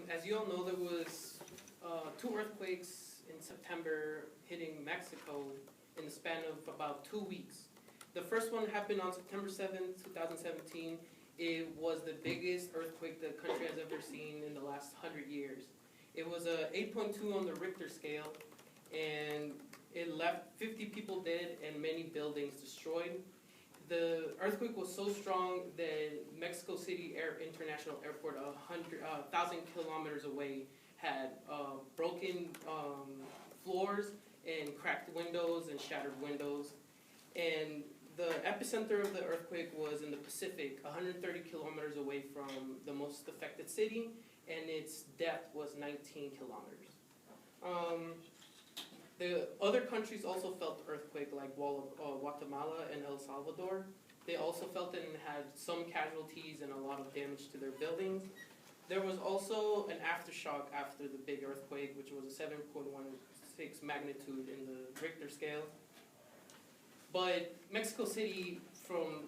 As you all know, there was two earthquakes in September hitting Mexico in the span of about 2 weeks. The first one happened on September 7th, 2017. It was the biggest earthquake the country has ever seen in the last 100 years. It was a 8.2 on the Richter scale, and it left 50 people dead and many buildings destroyed. The earthquake was so strong that Mexico City International Airport, 1,000 kilometers away, had broken floors and cracked windows and shattered windows. And the epicenter of the earthquake was in the Pacific, 130 kilometers away from the most affected city, and its depth was 19 kilometers. The other countries also felt the earthquake, like Guatemala and El Salvador. They also felt it and had some casualties and a lot of damage to their buildings. There was also an aftershock after the big earthquake, which was a 7.16 magnitude in the Richter scale. But Mexico City,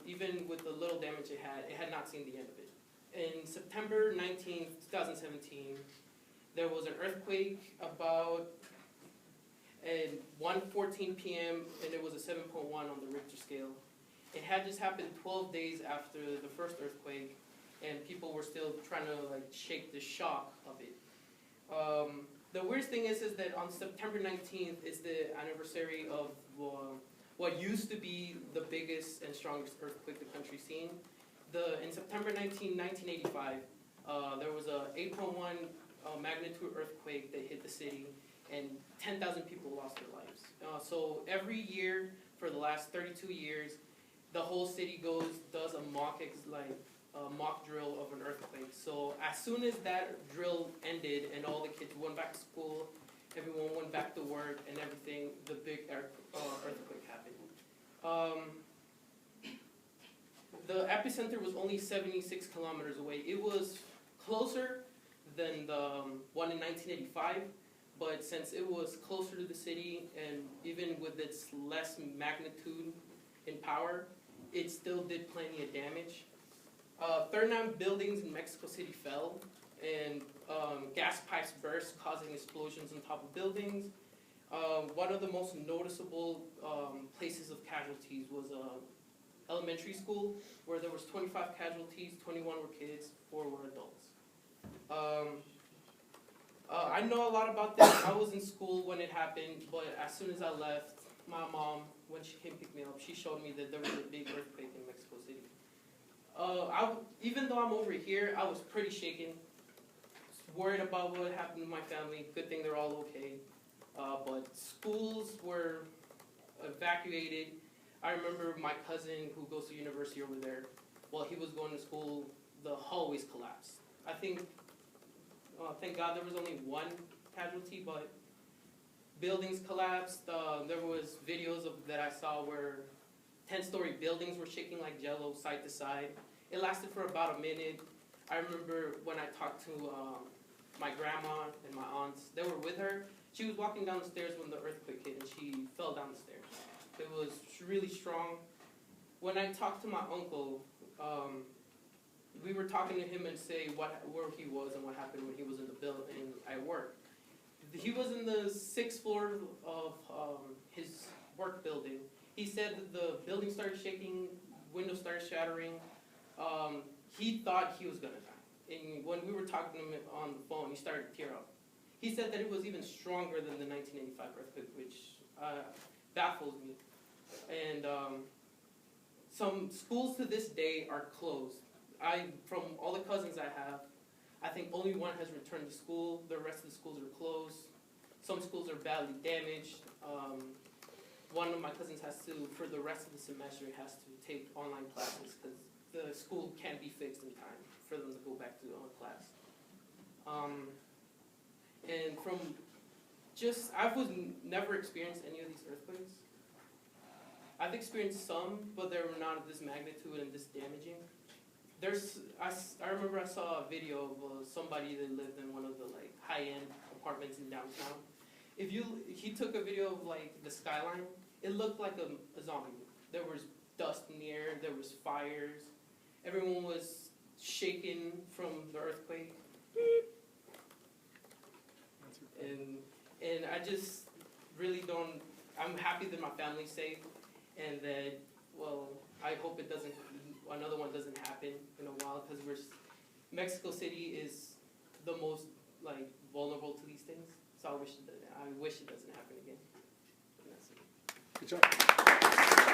even with the little damage it had not seen the end of it. In September 19, 2017, there was an earthquake about at 1:14 p.m. and it was a 7.1 on the Richter scale. It had just happened 12 days after the first earthquake, and people were still trying to shake the shock of it. The weirdest thing is that on September 19th is the anniversary of what used to be the biggest and strongest earthquake the country's seen. In September 1985, there was a 8.1 magnitude earthquake that hit the city, and 10,000 people lost their lives. So every year for the last 32 years, the whole city does a mock drill of an earthquake. So as soon as that drill ended and all the kids went back to school, everyone went back to work and everything, the big earthquake happened. The epicenter was only 76 kilometers away. It was closer than the one in 1985, but since it was closer to the city and even with its less magnitude in power, it still did plenty of damage. 39 buildings in Mexico City fell, and gas pipes burst, causing explosions on top of buildings. One of the most noticeable places of casualties was elementary school, where there was 25 casualties, 21 were kids, 4 were adults. I know a lot about this. I was in school when it happened, but as soon as I left, my mom, when she came pick me up, she showed me that there was a big earthquake in Mexico City. Even though I'm over here, I was pretty shaken, worried about what happened to my family. Good thing they're all okay. But schools were evacuated. I remember my cousin who goes to university over there, while he was going to school, the hallways collapsed. I think, thank God there was only one casualty, but buildings collapsed. There was videos that I saw where 10-story buildings were shaking like jello side to side. It lasted for about a minute. I remember when I talked to my grandma and my aunts, they were with her. She was walking down the stairs when the earthquake hit and she fell down the stairs. It was really strong. When I talked to my uncle, we were talking to him and say where he was and what happened when he was in the building at work. He was in the 6th floor of his work building. He said that the building started shaking, windows started shattering. He thought he was gonna die. And when we were talking to him on the phone, he started to tear up. He said that it was even stronger than the 1985 earthquake, which baffles me. And some schools to this day are closed. From all the cousins I have, I think only one has returned to school. The rest of the schools are closed. Some schools are badly damaged. One of my cousins has to, for the rest of the semester, has to take online classes because the school can't be fixed in time for them to go back to class. And I've never experienced any of these earthquakes. I've experienced some, but they were not of this magnitude and this damaging. I remember I saw a video of somebody that lived in one of the high-end apartments in downtown. He took a video of the skyline. It looked like a zombie movie. There was dust in the air. There was fires. Everyone was shaken from the earthquake. And I just really don't, I'm happy that my family's safe, and that, well, I hope another one doesn't happen in a while, because Mexico City is the most, like, vulnerable to these things, so I wish it doesn't happen again. And that's it. Good job.